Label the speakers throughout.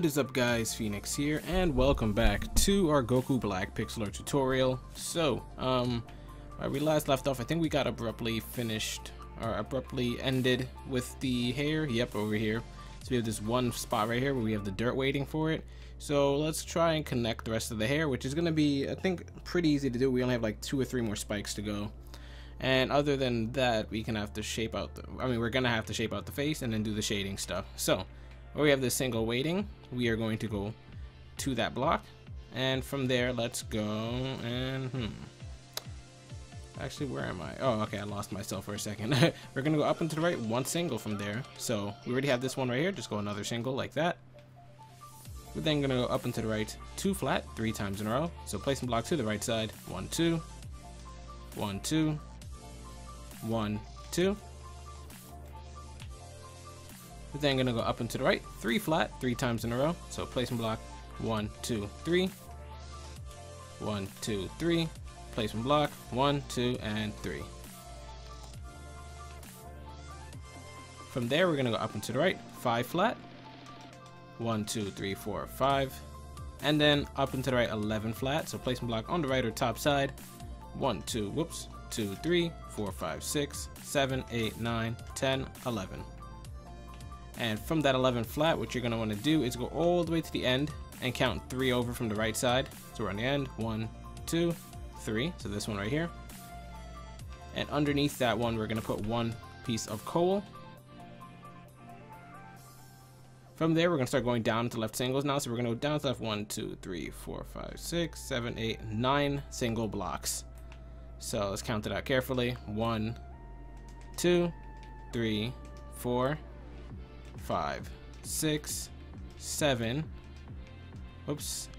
Speaker 1: What is up guys, Phoenix here, and welcome back to our Goku Black pixel art tutorial. So, where we last left off, I think we got abruptly ended with the hair. Yep, over here. So we have this one spot right here where we have the dirt waiting for it. So let's try and connect the rest of the hair, which is going to be, I think, pretty easy to do. We only have like 2 or 3 more spikes to go. And other than that, we're going to have to shape out the face and then do the shading stuff. So, where we have this single waiting, we are going to go to that block, and from there let's go and actually, where am I? Oh, okay, I lost myself for a second. We're gonna go up and to the right, 1 single from there. So we already have this one right here, just go another single like that. We're then gonna go up and to the right, 2 flat 3 times in a row. So placing block to the right side, 1 2 1 2 1 2. We're then gonna go up and to the right, 3 flat 3 times in a row. So placement block, 1 2 3 1 2 3. Placement block, 1 2 and 3. From there we're gonna go up and to the right, 5 flat 1 2 3 4 5, and then up and to the right, 11 flat. So placement block on the right or top side, 1 2 2 3 4 5 6 7 8 9 10 11. And from that 11 flat, what you're going to want to do is go all the way to the end and count 3 over from the right side. So we're on the end, 1 2 3, so this one right here. And underneath that one, we're going to put 1 piece of coal. From there, we're going to start going down to left singles now. So we're going to go down to left 1 2 3 4 5 6 7 8 9 single blocks. So let's count it out carefully. 1 2 3 4 5 6 7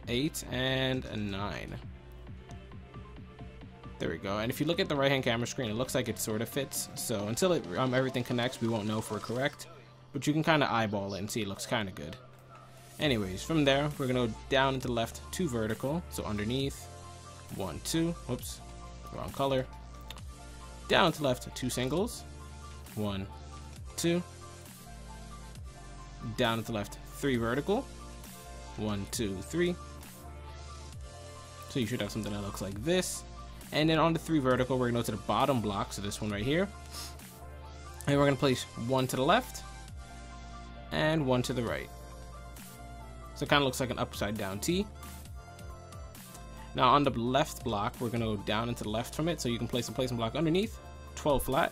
Speaker 1: 8 and 9. There we go. And if you look at the right hand camera screen, it looks like it sort of fits. So until everything connects, we won't know if we're correct, but you can kind of eyeball it and see it looks kind of good. Anyways, from there we're gonna go down and to the left, 2 vertical. So underneath, 1 2 wrong color. Down to the left, 2 singles, 1 2. Down to the left, 3 vertical, 1 2 3. So you should have something that looks like this. And then on the 3 vertical, we're gonna go to the bottom block, so this one right here, and we're gonna place 1 to the left and 1 to the right. So it kind of looks like an upside down T. Now on the left block, we're gonna go down and to the left from it, so you can place a placement block underneath, 12 flat,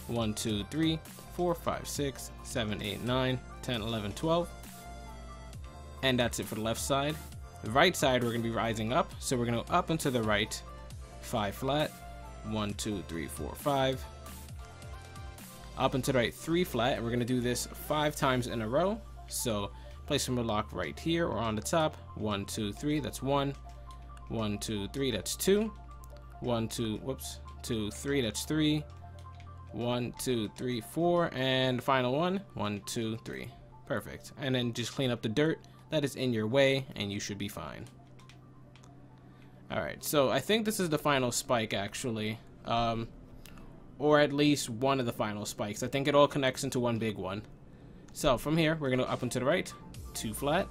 Speaker 1: 1 2 3 4 5 6 7 8 9 10 11 12. And that's it for the left side. The right side, we're going to be rising up, so we're going to go up and to the right, 5 flat, 1 2 3 4 5. Up and to the right, 3 flat, and we're going to do this 5 times in a row. So place a block right here or on the top, 1 2 3, that's 1 1 2 3, that's 2 1 2 2 3, that's 3 1 2 3 4, and the final one, 1 2 3. Perfect. And then just clean up the dirt that is in your way and you should be fine. Alright, so I think this is the final spike actually, or at least one of the final spikes. I think it all connects into one big one. So from here we're gonna go up and to the right, 2 flat,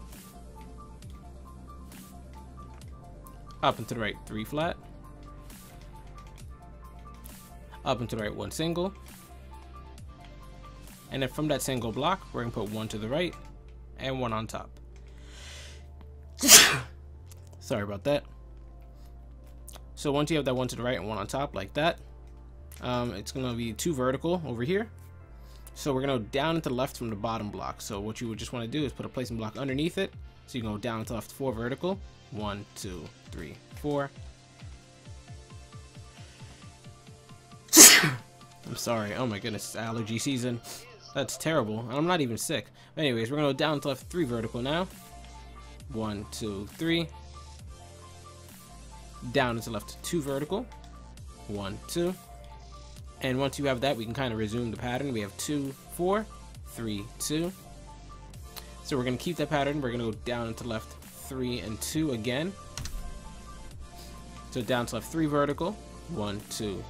Speaker 1: up and to the right, 3 flat, up and to the right, 1 single, and then from that single block we're gonna put 1 to the right and 1 on top. Sorry about that. So once you have that 1 to the right and 1 on top like that, it's gonna be 2 vertical over here. So we're gonna go down and to the left from the bottom block. So what you would just want to do is put a placement block underneath it, so you can go down and to left, 4 vertical, 1 2 3 4. I'm sorry, oh my goodness, it's allergy season. That's terrible. I'm not even sick. But anyways, we're gonna go down to left, 3 vertical now. 1 2 3. Down to left, 2 vertical. 1 2. And once you have that, we can kind of resume the pattern. We have 2 4 3 2. So we're gonna keep that pattern. We're gonna go down to left, 3 and 2 again. So down to left, 3 vertical. 1 2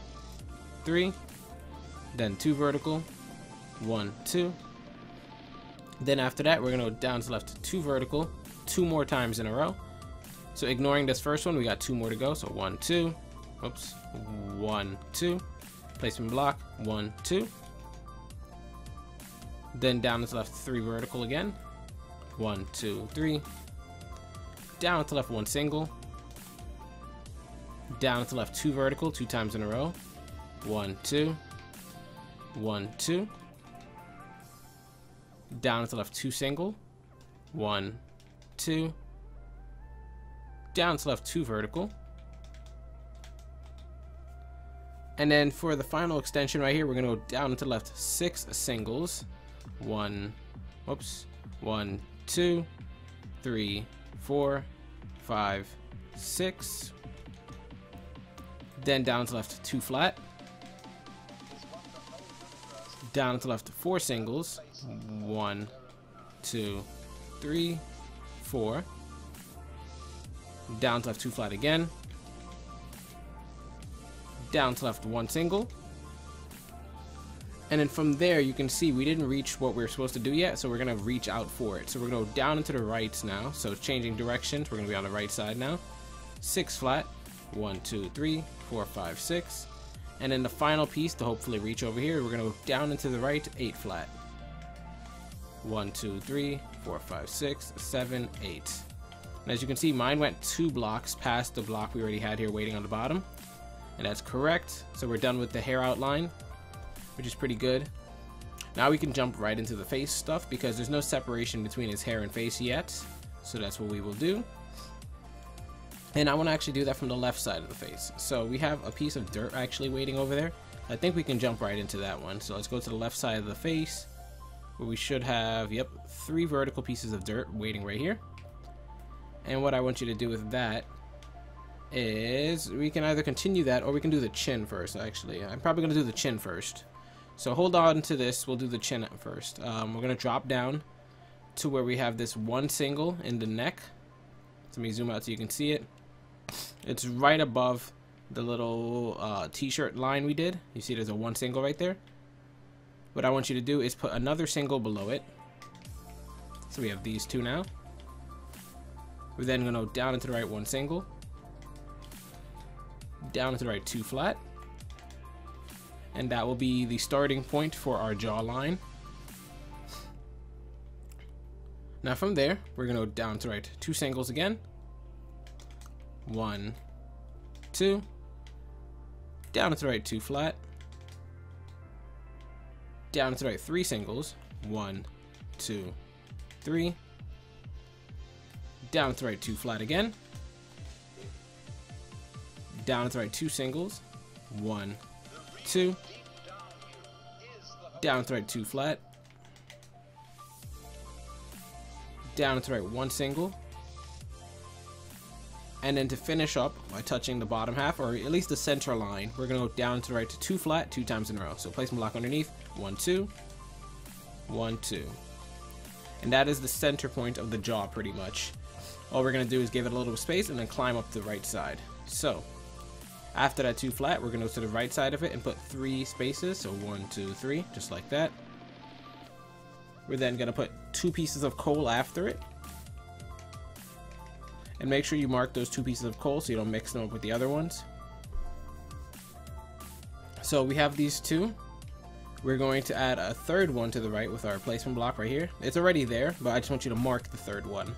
Speaker 1: 3. Then 2 vertical. 1 2. Then after that, we're going to go down to the left 2 vertical, 2 more times in a row. So ignoring this first one, we got 2 more to go. So 1, 2, oops, 1, 2, placement block, 1, 2. Then down to the left 3 vertical again, 1, 2, 3. Down to the left 1 single. Down to the left 2 vertical, 2 times in a row, 1, 2, 1, 2. Down to the left 2 single, 1, 2. Down to the left 2 vertical. And then for the final extension right here, we're going to go down to the left 6 singles, 1, 2, 3, 4, 5, 6. Then down to the left 2 flat. Down to the left 4 singles, 1, 2, 3, 4. Down to left 2 flat again. Down to left 1 single. And then from there, you can see we didn't reach what we were supposed to do yet, so we're going to reach out for it. So we're going to go down into the right now. So changing directions, we're going to be on the right side now. 6 flat, 1, 2, 3, 4, 5, 6. And then the final piece to hopefully reach over here, we're going to go down into the right, 8 flat. 1, 2, 3, 4, 5, 6, 7, 8. And as you can see, mine went 2 blocks past the block we already had here waiting on the bottom. And that's correct. So we're done with the hair outline, which is pretty good. Now we can jump right into the face stuff because there's no separation between his hair and face yet. So that's what we will do. And I want to actually do that from the left side of the face. So we have a piece of dirt actually waiting over there. I think we can jump right into that one. So let's go to the left side of the face where we should have, yep, 3 vertical pieces of dirt waiting right here. And what I want you to do with that is we can either continue that or we can do the chin first. Actually, I'm probably going to do the chin first. So hold on to this. We'll do the chin first. We're going to drop down to where we have this 1 single in the neck. Let me zoom out so you can see it. It's right above the little t-shirt line we did. You see there's a 1 single right there. What I want you to do is put another single below it. So we have these 2 now. We're then going to go down into the right 1 single. Down into the right 2 flat. And that will be the starting point for our jawline. Now from there, we're going to go down to the right 2 singles again. 1, 2. Down into the right 2 flat. Down into the right 3 singles. 1, 2, 3. Down into the right 2 flat again. Down into the right 2 singles. 1, 2. Down into the right 2 flat. Down into the right 1 single. And then to finish up by touching the bottom half, or at least the center line, we're going to go down to the right to 2 flat 2 times in a row. So placement block underneath, 1, 2, 1, 2. And that is the center point of the jaw pretty much. All we're going to do is give it a little space and then climb up the right side. So after that 2 flat, we're going to go to the right side of it and put 3 spaces. So 1, 2, 3, just like that. We're then going to put 2 pieces of coal after it. And make sure you mark those 2 pieces of coal so you don't mix them up with the other ones. So we have these 2. We're going to add a 3rd one to the right with our placement block right here. It's already there, but I just want you to mark the 3rd one.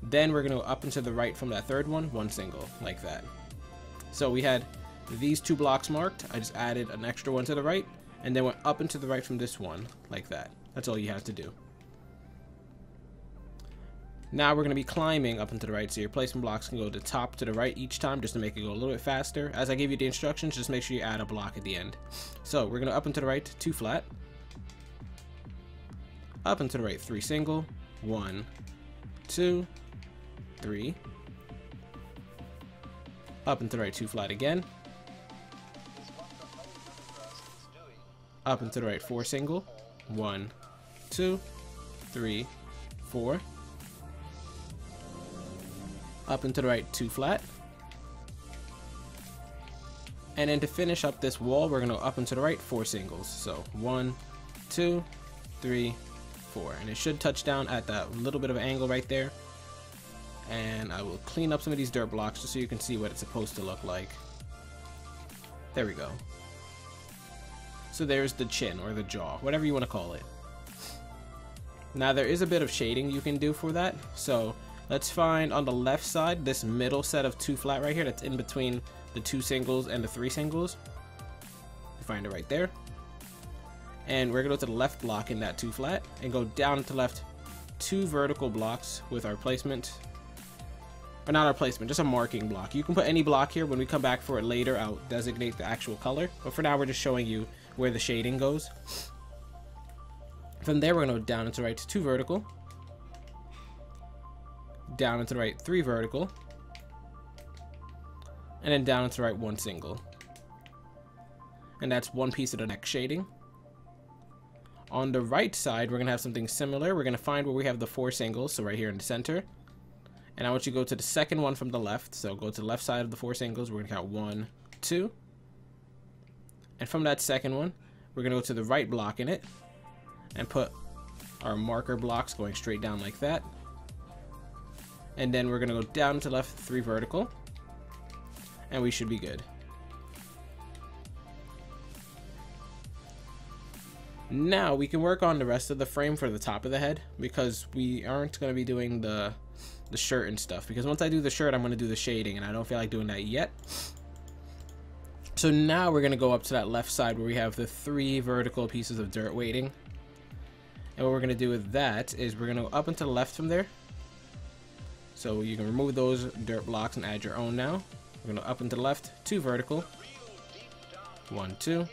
Speaker 1: Then we're going to go up and to the right from that 3rd one, 1 single, like that. So we had these 2 blocks marked. I just added an extra one to the right, and then went up and to the right from this one, like that. That's all you have to do. Now we're going to be climbing up and to the right, so your placement blocks can go to top to the right each time just to make it go a little bit faster. As I gave you the instructions, just make sure you add a block at the end. So we're going to up and to the right, 2 flat. Up and to the right, 3 single. 1, 2, 3. Up and to the right, 2 flat again. Up and to the right, 4 single. 1, 2, 3, 4. Up and to the right, 2 flat. And then to finish up this wall, we're going to up and to the right, 4 singles. So 1, 2, 3, 4, and it should touch down at that little bit of an angle right there. And I will clean up some of these dirt blocks just so you can see what it's supposed to look like. There we go. So there's the chin or the jaw, whatever you want to call it. Now there is a bit of shading you can do for that. So let's find on the left side this middle set of 2 flat right here that's in between the 2 singles and the 3 singles. Find it right there. And we're going to go to the left block in that 2 flat and go down to left 2 vertical blocks with our placement. Or not our placement, just a marking block. You can put any block here. When we come back for it later, I'll designate the actual color. But for now, we're just showing you where the shading goes. From there, we're going to go down and to the right 2 vertical. Down and to the right 3 vertical. And then down and to the right 1 single. And that's one piece of the next shading. On the right side, we're going to have something similar. We're going to find where we have the 4 singles, so right here in the center. And I want you to go to the second one from the left. So go to the left side of the 4 singles. We're going to count 1, 2. And from that second one, we're going to go to the right block in it and put our marker blocks going straight down like that. And then we're going to go down to the left 3 vertical. And we should be good. Now we can work on the rest of the frame for the top of the head, because we aren't going to be doing the shirt and stuff, because once I do the shirt I'm going to do the shading, and I don't feel like doing that yet. So now we're going to go up to that left side where we have the 3 vertical pieces of dirt waiting, and what we're going to do with that is we're going to go up and to the left from there. So you can remove those dirt blocks and add your own now. We're going to up and to the left 2 vertical, 1, 2.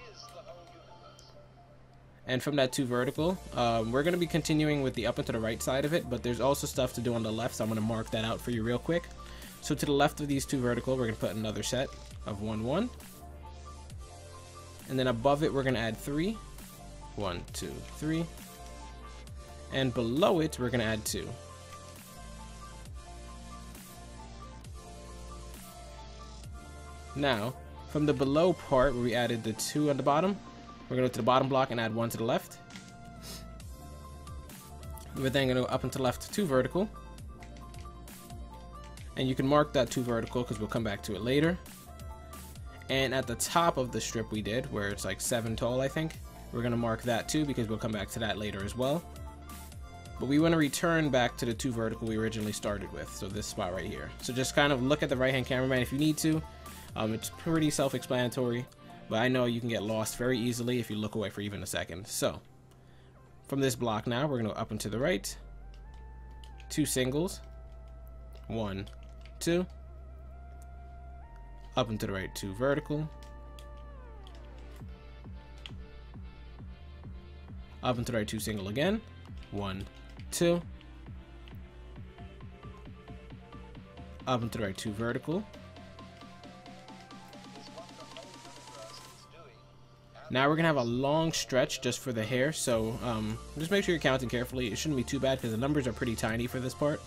Speaker 1: And from that 2 vertical, we're going to be continuing with the up and to the right side of it, but there's also stuff to do on the left, so I'm going to mark that out for you real quick. So to the left of these 2 vertical, we're going to put another set of 1, 1. And then above it, we're going to add 3. 1, 2, 3. And below it, we're going to add 2. Now, from the below part where we added the 2 on the bottom, we're going to go to the bottom block and add 1 to the left. We're then going to go up and to the left 2 vertical. And you can mark that 2 vertical because we'll come back to it later. And at the top of the strip we did, where it's like 7 tall, I think, we're going to mark that too because we'll come back to that later as well. But we want to return back to the 2 vertical we originally started with, so this spot right here. So just kind of look at the right-hand cameraman if you need to. It's pretty self-explanatory. But I know you can get lost very easily if you look away for even a second. So, from this block now, we're going to go up and to the right. 2 singles. 1, 2. Up and to the right, 2 vertical. Up and to the right, 2 single again. 1, 2. Up and to the right, 2 vertical. Now we're going to have a long stretch just for the hair, so just make sure you're counting carefully. It shouldn't be too bad because the numbers are pretty tiny for this part.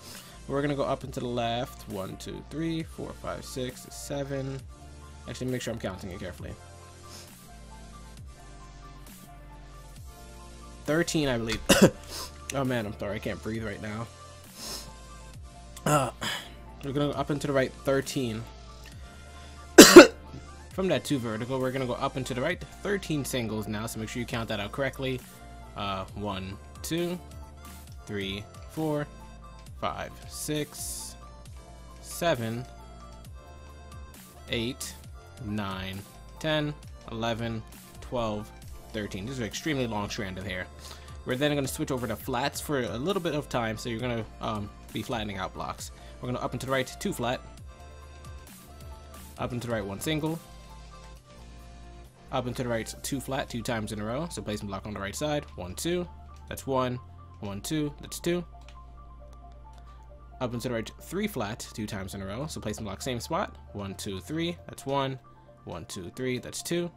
Speaker 1: We're going to go up and to the left. 1, 2, 3, 4, 5, 6, 7. Actually, make sure I'm counting it carefully. 13, I believe. Oh man, I'm sorry, I can't breathe right now. We're going to go up and to the right 13. From that 2 vertical, we're going to go up and to the right 13 singles now, so make sure you count that out correctly. 1, 2, 3, 4, 5, 6, 7, 8, 9, 10, 11, 12, 13. This is an extremely long strand of hair. We're then going to switch over to flats for a little bit of time, so you're going to be flattening out blocks. We're going to up and to the right 2 flat, up and to the right 1 single, up and to the right 2 flat 2 times in a row. So placing block on the right side. 1, 2. That's 1. 1, 2. That's 2. Up and to the right 3 flat 2 times in a row. So placing block same spot. 1, 2, 3. That's 1. 1, 2, 3. That's 2.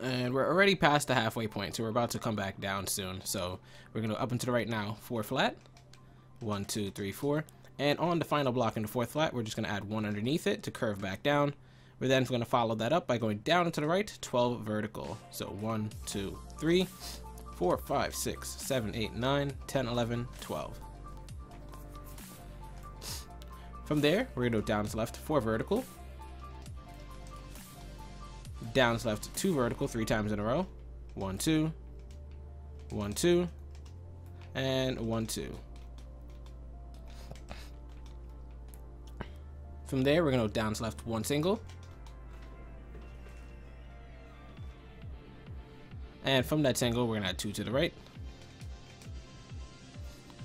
Speaker 1: And we're already past the halfway point, so we're about to come back down soon. So we're going to up and to the right now 4 flat. 1, 2, 3, 4. And on the final block in the 4th flat, we're just going to add 1 underneath it to curve back down. We're then going to follow that up by going down and to the right 12 vertical. So 1, 2, 3, 4, 5, 6, 7, 8, 9, 10, 11, 12. From there, we're going to go down to left 4 vertical, down to left 2 vertical 3 times in a row. 1, 2, 1, 2, and 1, 2. From there, we're going to go down to left 1 single. And from that single, we're going to add 2 to the right.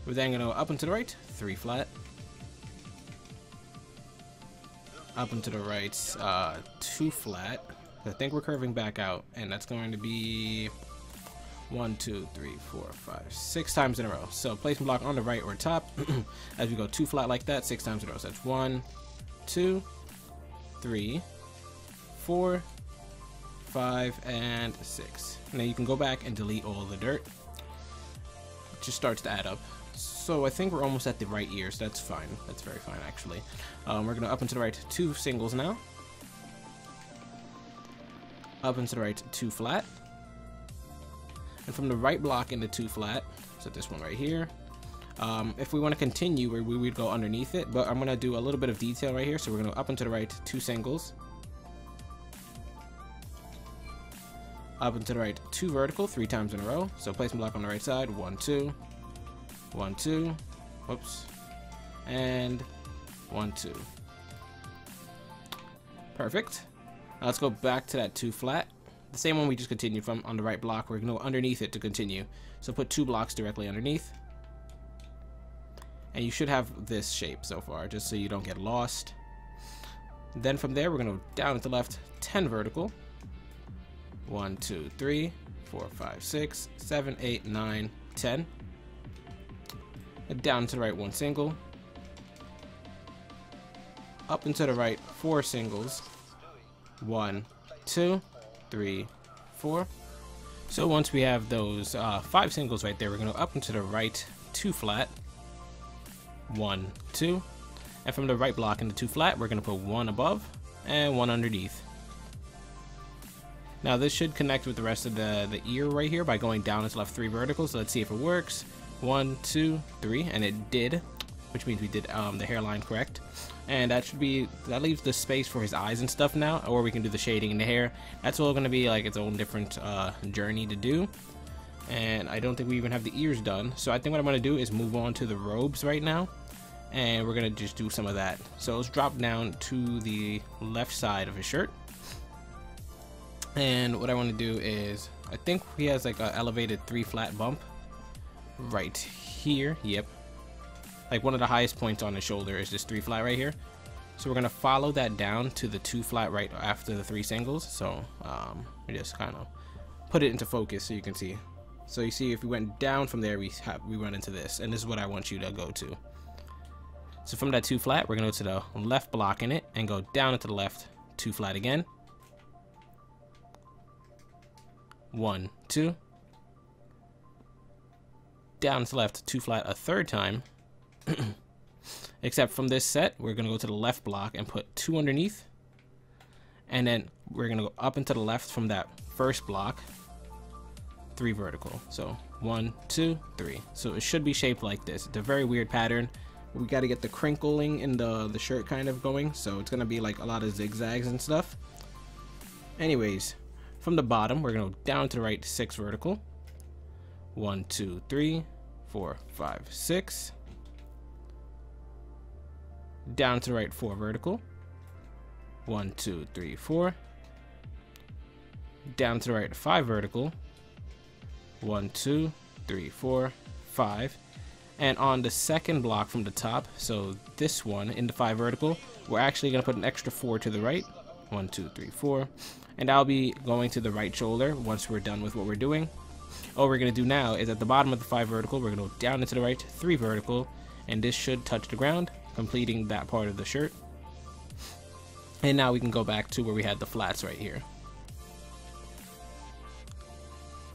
Speaker 1: We're then going to go up and to the right, 3 flat. Up and to the right, 2 flat. I think we're curving back out, and that's going to be 1, 2, 3, 4, 5, 6 times in a row. So placement block on the right or top as we go 2 flat like that 6 times in a row. So that's 1, 2, 3, 4, 5, and 6. And then you can go back and delete all the dirt. It just starts to add up. So I think we're almost at the right ear, so that's fine. That's very fine, actually. We're going to up and to the right 2 singles now. Up and to the right 2 flat. And from the right block into 2 flat, so this one right here. If we want to continue, we would go underneath it, but I'm going to do a little bit of detail right here. So we're going to up and to the right 2 singles. Up and to the right 2 vertical 3 times in a row. So placement block on the right side, 1, 2, 1, 2, whoops, and 1, 2. Perfect. Now let's go back to that 2 flat. The same one we just continued from on the right block. We're going to go underneath it to continue. So put 2 blocks directly underneath. And you should have this shape so far, just so you don't get lost. Then from there, we're going to go down to the left 10 vertical. 1, 2, 3, 4, 5, 6, 7, 8, 9, 10. And down to the right 1 single. Up and to the right 4 singles. 1, 2, 3, 4. So once we have those 5 singles right there, we're going to up and to the right 2 flat. 1, 2. And from the right block into 2 flat, we're going to put 1 above and 1 underneath. Now this should connect with the rest of the ear right here by going down into left 3 vertical. So let's see if it works. 1, 2, 3, and it did, which means we did the hairline correct. And that leaves the space for his eyes and stuff now, or we can do the shading in the hair. That's all going to be like its own different journey to do. And I don't think we even have the ears done. So I think what I'm going to do is move on to the robes right now, and we're going to just do some of that. So let's drop down to the left side of his shirt. And what I want to do is, I think he has like an elevated 3 flat bump right here. Yep. Like one of the highest points on his shoulder is this 3 flat right here. So we're going to follow that down to the 2 flat right after the 3 singles. So we just kind of put it into focus so you can see. So you see if we went down from there, we run into this. And this is what I want you to go to. So from that 2 flat, we're going to go to the left block in it and go down into the left 2 flat again. 1, 2. Down to left 2 flat a 3rd time. Except from this set, we're going to go to the left block and put 2 underneath. And then we're going to go up into the left from that first block. 3 vertical. So 1, 2, 3. So it should be shaped like this. It's a very weird pattern. We got to get the crinkling in the shirt kind of going. So it's going to be like a lot of zigzags and stuff. Anyways, from the bottom, we're going to go down to the right 6 vertical. 1, 2, 3, 4, 5, 6. Down to the right 4 vertical. 1, 2, 3, 4. Down to the right 5 vertical. 1, 2, 3, 4, 5. And on the second block from the top, so this one in the 5 vertical, we're actually going to put an extra 4 to the right. 1, 2, 3, 4. And I'll be going to the right shoulder once we're done with what we're doing. All we're going to do now is at the bottom of the 5 vertical, we're going to go down into the right 3 vertical, and this should touch the ground, completing that part of the shirt. And now we can go back to where we had the flats right here.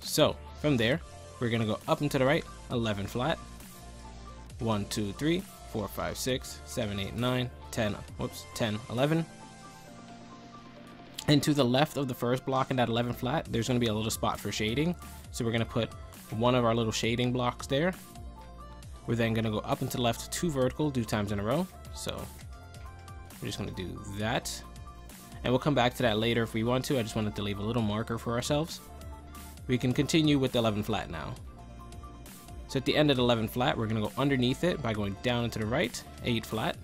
Speaker 1: So from there, we're going to go up and to the right 11 flat. 1, 2, 3, 4, 5, 6, 7, 8, 9, 10, whoops, 10, 11. And to the left of the first block in that 11 flat, there's going to be a little spot for shading. So we're going to put one of our little shading blocks there. We're then going to go up and to the left 2 vertical 2 times in a row. So we're just going to do that. And we'll come back to that later if we want to. I just wanted to leave a little marker for ourselves. We can continue with the 11 flat now. So at the end of the 11 flat, we're going to go underneath it by going down and to the right, 8 flat.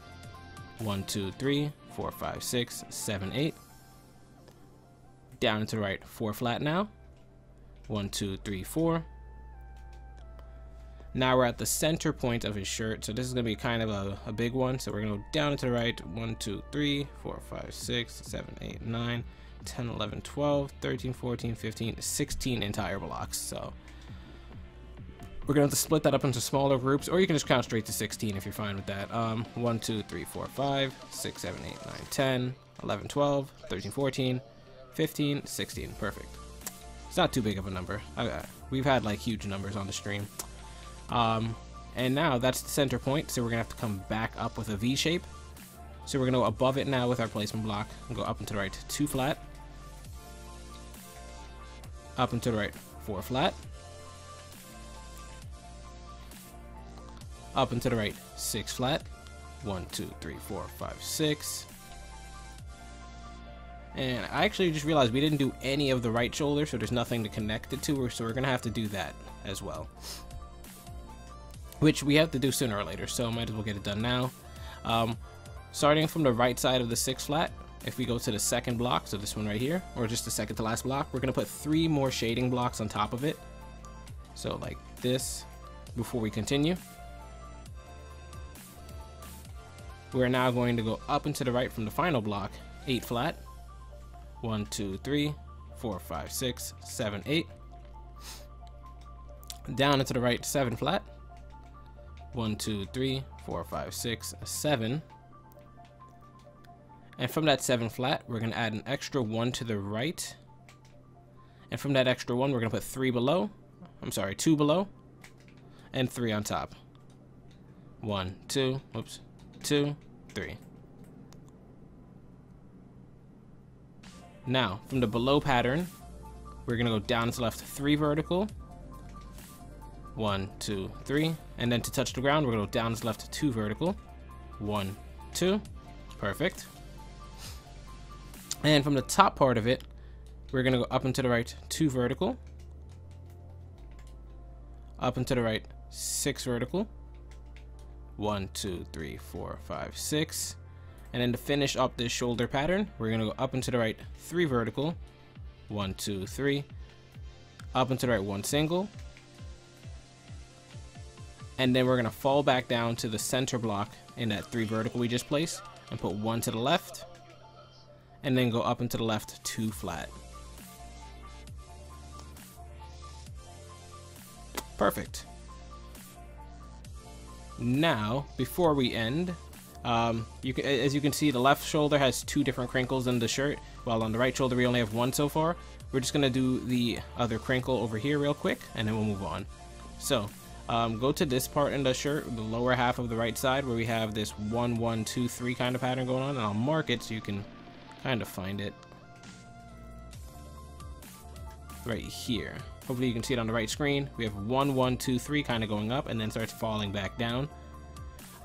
Speaker 1: 1, 2, 3, 4, 5, 6, 7, 8. Down and to the right, 4 flat now. 1, 2, 3, 4. Now we're at the center point of his shirt, so this is going to be kind of a big one. So we're going to go down and to the right, 1, 2, 3, 4, 5, 6, 7, 8, 9, 10, 11, 12, 13, 14, 15, 16 entire blocks. So we're going to have to split that up into smaller groups, or you can just count straight to 16 if you're fine with that. 1, 2, 3, 4, 5, 6, 7, 8, 9, 10, 11, 12, 13, 14, 15, 16. Perfect. It's not too big of a number. We've had like huge numbers on the stream. And now that's the center point, so we're gonna have to come back up with a V shape. So we're gonna go above it now with our placement block and go up and to the right 2 flat, up and to the right 4 flat, up and to the right 6 flat, 1, 2, 3, 4, 5, 6. And I actually just realized we didn't do any of the right shoulder, so there's nothing to connect it to, so we're gonna have to do that as well, which we have to do sooner or later, so might as well get it done now. Starting from the right side of the 6 flat, if we go to the second block, so this one right here, or just the second to last block, we're gonna put 3 more shading blocks on top of it. So like this, before we continue. We're now going to go up and to the right from the final block, 8 flat, 1, 2, 3, 4, 5, 6, 7, 8. Down and to the right 7 flat, 1, 2, 3, 4, 5, 6, 7. And from that 7 flat, we're going to add an extra 1 to the right. And from that extra 1, we're going to put 3 below. I'm sorry, 2 below. And 3 on top. 1, 2, whoops, 2, 3. Now, from the below pattern, we're going to go down to the left 3 vertical. 1, 2, 3. And then to touch the ground, we're going to go down to the left 2 vertical. 1, 2. Perfect. And from the top part of it, we're going to go up and to the right 2 vertical. Up and to the right 6 vertical. 1, 2, 3, 4, 5, 6. And then to finish up this shoulder pattern, we're going to go up and to the right 3 vertical. 1, 2, 3. Up and to the right 1 single. And then we're going to fall back down to the center block in that 3 vertical we just placed and put 1 to the left. And then go up and to the left 2 flat. Perfect. Now, before we end, as you can see, the left shoulder has 2 different crinkles in the shirt, while on the right shoulder we only have 1 so far. We're just going to do the other crinkle over here real quick, and then we'll move on. So, go to this part in the shirt, the lower half of the right side, where we have this 1, 1, 2, 3 kind of pattern going on, and I'll mark it so you can kind of find it right here. Hopefully you can see it on the right screen. We have 1, 1, 2, 3 kind of going up and then starts falling back down.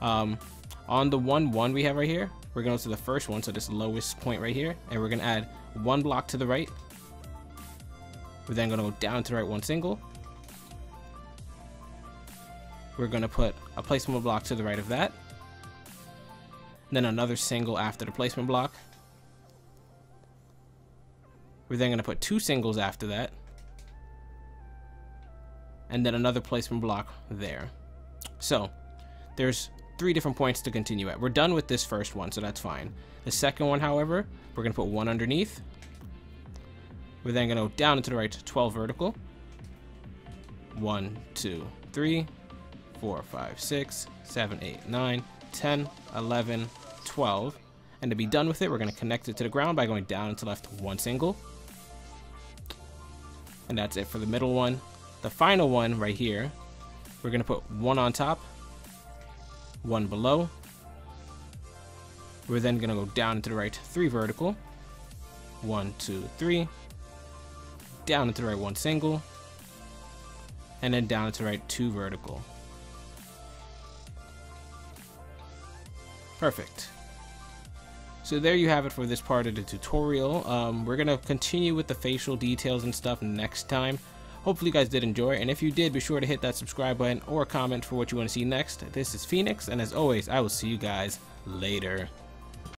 Speaker 1: On the 1, 1 we have right here, we're going to the first one, so this lowest point right here, and we're going to add 1 block to the right. We're then going to go down to the right 1 single. We're going to put a placement block to the right of that. Then another single after the placement block. We're then going to put 2 singles after that. And then another placement block there. So there's 3 different points to continue at. We're done with this first one, so that's fine. The second one, however, we're going to put 1 underneath. We're then going to go down into the right 12 vertical. 1, 2, 3, 4, 5, 6, 7, 8, 9, 10, 11, 12. And to be done with it, we're going to connect it to the ground by going down and to left 1 single. And that's it for the middle one. The final one right here, we're going to put 1 on top, 1 below. We're then going to go down into the right 3 vertical. 1, 2, 3. Down into the right 1 single. and then down to right 2 vertical. Perfect. So there you have it for this part of the tutorial. We're gonna continue with the facial details and stuff next time. Hopefully you guys did enjoy, and if you did, be sure to hit that subscribe button or comment for what you want to see next. This is Phoenix, and as always, I will see you guys later.